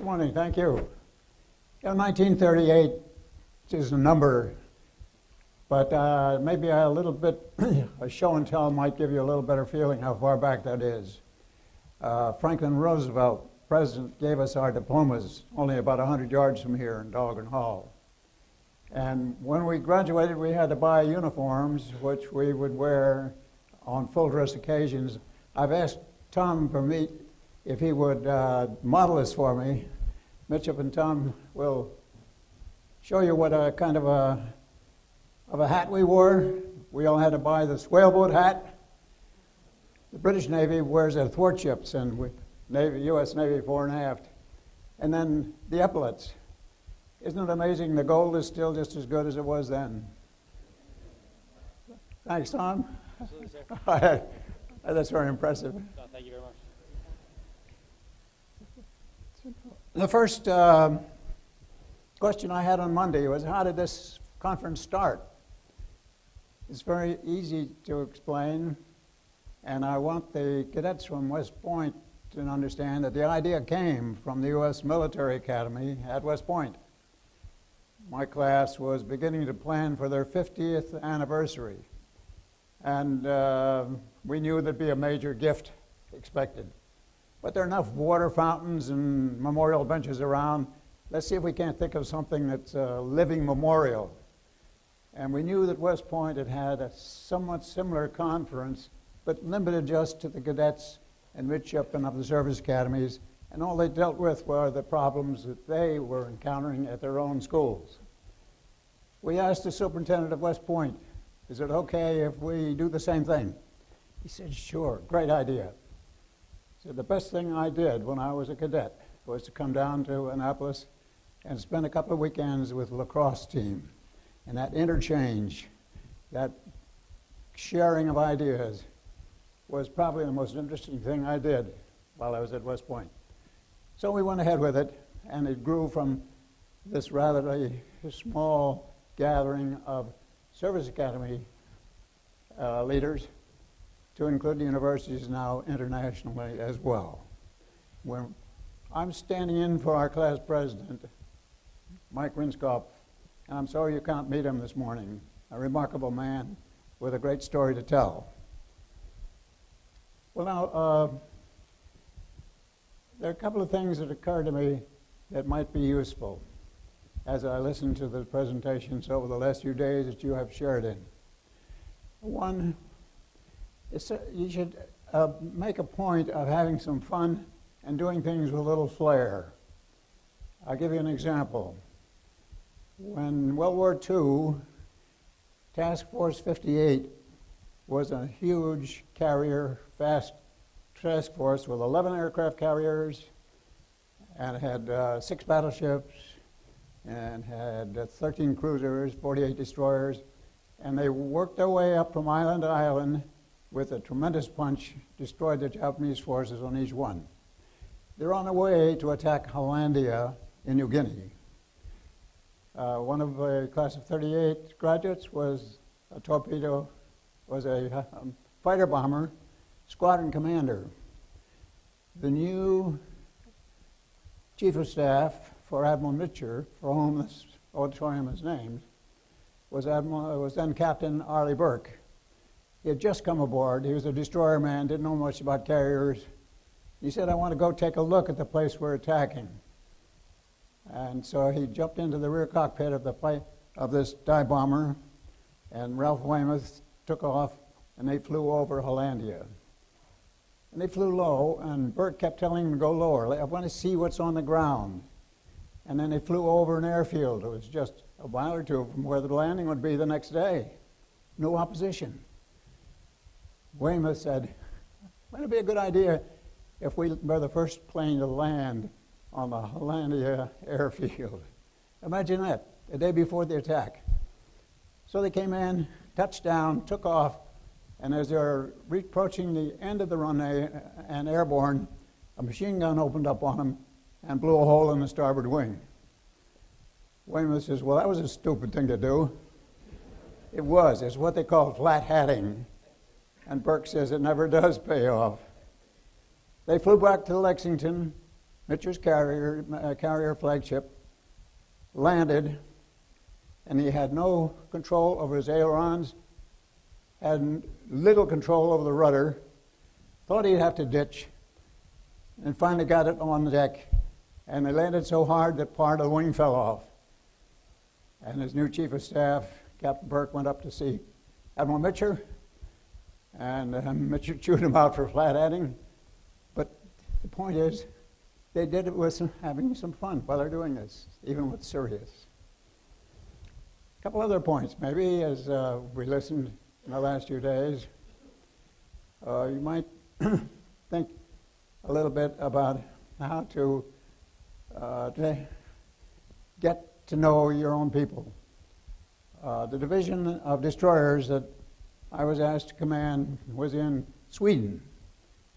Good morning, thank you. Yeah, 1938 is a number, but maybe a little bit, a show and tell might give you a little better feeling how far back that is. Franklin Roosevelt, president, gave us our diplomas only about 100 yards from here in Dahlgren Hall. And when we graduated, we had to buy uniforms, which we would wear on full dress occasions. I've asked Tom Vermeet if he would model this for me. Mitchup and Tom will show you what a kind of a hat we wore. We all had to buy this whaleboat hat. The British Navy wears their thwartships, and U.S. Navy fore and aft. And then the epaulets. Isn't it amazing the gold is still just as good as it was then? Thanks, Tom. Absolutely, sir. That's very impressive. No, thank you very much. The first question I had on Monday was, how did this conference start? It's very easy to explain, and I want the cadets from West Point to understand that the idea came from the U.S. Military Academy at West Point. My class was beginning to plan for their 50th anniversary, and we knew there'd be a major gift expected. But there are enough water fountains and memorial benches around. Let's see if we can't think of something that's a living memorial. And we knew that West Point had had a somewhat similar conference, but limited just to the cadets and midshipmen of the service academies, and all they dealt with were the problems that they were encountering at their own schools. We asked the superintendent of West Point, is it okay if we do the same thing? He said, sure, great idea. So the best thing I did when I was a cadet was to come down to Annapolis and spend a couple of weekends with the lacrosse team. And that interchange, that sharing of ideas, was probably the most interesting thing I did while I was at West Point. So we went ahead with it, and it grew from this rather small gathering of service academy leaders to include the universities now internationally as well. When I'm standing in for our class president, Mike Rinskoff, and I'm sorry you can't meet him this morning, a remarkable man with a great story to tell. Well, now, there are a couple of things that occurred to me that might be useful as I listened to the presentations over the last few days that you have shared in. One, you should make a point of having some fun and doing things with a little flair. I'll give you an example. When World War II, Task Force 58 was a huge carrier, fast task force with 11 aircraft carriers, and it had 6 battleships, and had 13 cruisers, 48 destroyers, and they worked their way up from island to island with a tremendous punch, destroyed the Japanese forces on each one. They're on their way to attack Hollandia in New Guinea. One of the class of 38 graduates was a fighter bomber, squadron commander. The new chief of staff for Admiral Mitcher, for whom this auditorium is named, was then Captain Arleigh Burke. He had just come aboard. He was a destroyer man, didn't know much about carriers. He said, I want to go take a look at the place we're attacking. And so he jumped into the rear cockpit of this dive bomber, and Ralph Weymouth took off, and they flew over Hollandia. And they flew low, and Burke kept telling him to go lower. I want to see what's on the ground. And then they flew over an airfield. It was just a mile or two from where the landing would be the next day. No opposition. Weymouth said, wouldn't it be a good idea if we were the first plane to land on the Hollandia airfield? Imagine that, the day before the attack. So they came in, touched down, took off, and as they were approaching the end of the runway and airborne, a machine gun opened up on them and blew a hole in the starboard wing. Weymouth says, well, that was a stupid thing to do. It was. It's what they call flat hatting. And Burke says it never does pay off. They flew back to Lexington, Mitchell's carrier flagship landed, and he had no control over his ailerons, had little control over the rudder, thought he'd have to ditch, and finally got it on the deck. And they landed so hard that part of the wing fell off. And his new chief of staff, Captain Burke, went up to see Admiral Mitchell, and Mitchell chewed him out for flat-heading. But the point is, they did it with having some fun while they're doing this, even with serious. A couple other points, maybe, as we listened in the last few days. You might think a little bit about how to get to know your own people. The division of destroyers that I was asked to command was in Sweden,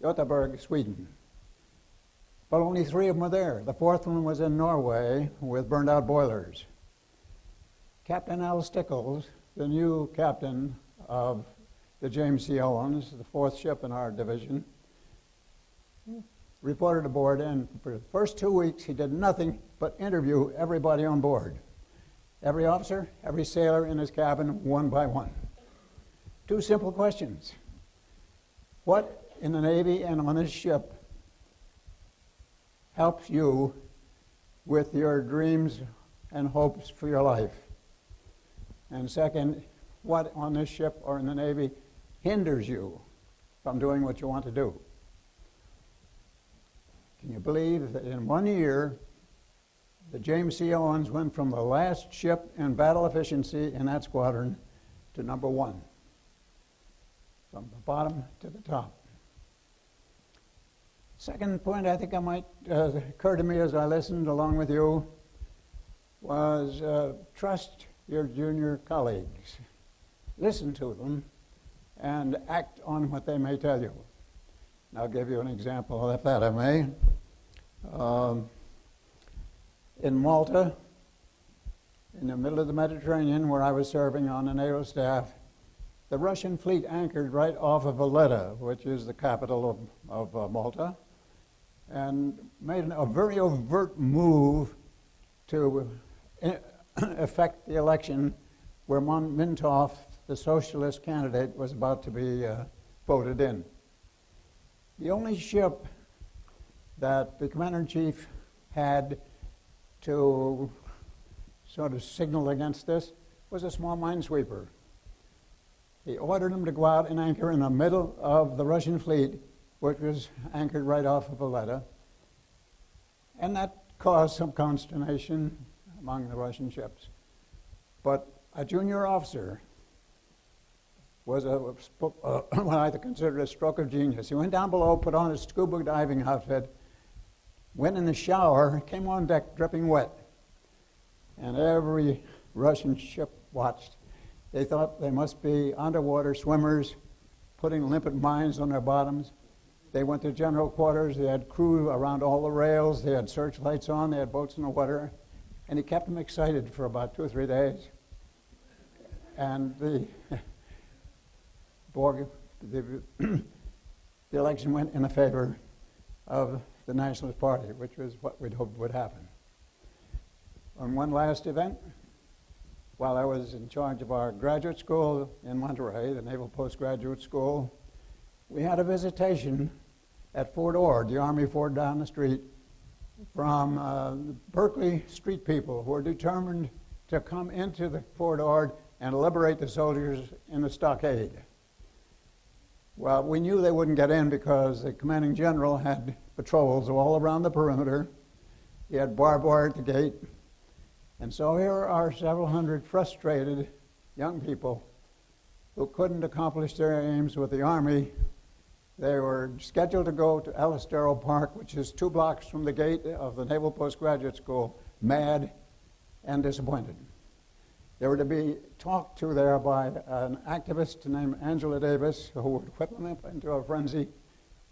Göteborg, Sweden. But only 3 of them were there. The 4th one was in Norway with burned out boilers. Captain Al Stickles, the new captain of the James C. Owens, the 4th ship in our division, reported aboard, and for the first 2 weeks he did nothing but interview everybody on board. Every officer, every sailor in his cabin, one by one. 2 simple questions. What in the Navy and on this ship helps you with your dreams and hopes for your life? And second, what on this ship or in the Navy hinders you from doing what you want to do? Can you believe that in 1 year, the James C. Owens went from the last ship in battle efficiency in that squadron to number 1, from the bottom to the top? Second point I think I might occur to me as I listened along with you was trust your junior colleagues. Listen to them and act on what they may tell you. And I'll give you an example of that, I may. In Malta, in the middle of the Mediterranean, where I was serving on the naval staff, the Russian fleet anchored right off of Valletta, which is the capital of Malta, and made a very overt move to affect the election where Mintoff, the socialist candidate, was about to be voted in. The only ship that the commander-in-chief had to sort of signal against this was a small minesweeper. He ordered them to go out and anchor in the middle of the Russian fleet, which was anchored right off of Valletta. And that caused some consternation among the Russian ships. But a junior officer was what I consider a stroke of genius. He went down below, put on his scuba diving outfit, went in the shower, came on deck dripping wet. And every Russian ship watched. They thought they must be underwater swimmers putting limpet mines on their bottoms. They went to general quarters. They had crew around all the rails. They had searchlights on. They had boats in the water. And he kept them excited for about 2 or 3 days. And the election went in the favor of the Nationalist Party, which was what we'd hoped would happen. On one last event, while I was in charge of our graduate school in Monterey, the Naval Postgraduate School, we had a visitation at Fort Ord, the Army fort down the street, from Berkeley street people who were determined to come into the Fort Ord and liberate the soldiers in the stockade. Well, we knew they wouldn't get in because the commanding general had patrols all around the perimeter. He had barbed wire at the gate. And so here are several hundred frustrated young people who couldn't accomplish their aims with the Army. They were scheduled to go to Elistero Park, which is 2 blocks from the gate of the Naval Postgraduate School, mad and disappointed. They were to be talked to there by an activist named Angela Davis, who would whip them up into a frenzy,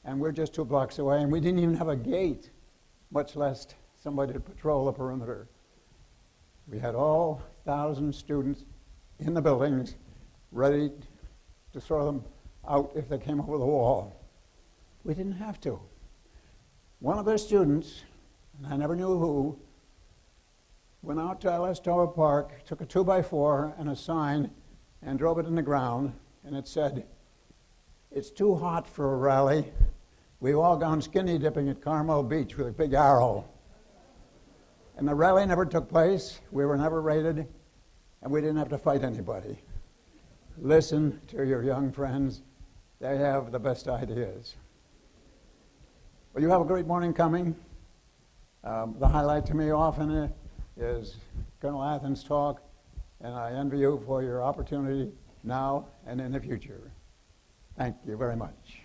and we're just 2 blocks away, and we didn't even have a gate, much less somebody to patrol the perimeter. We had all 1,000 students in the buildings ready to throw them out if they came over the wall. We didn't have to. One of their students and I never knew who, went out to LS Tower Park, took a 2x4 and a sign, and drove it in the ground, and it said, "It's too hot for a rally. We've all gone skinny dipping at Carmel Beach with a big arrow." And the rally never took place, we were never raided, and we didn't have to fight anybody. Listen to your young friends. They have the best ideas. Well, you have a great morning coming. The highlight to me often is Colonel Athens' talk, and I envy you for your opportunity now and in the future. Thank you very much.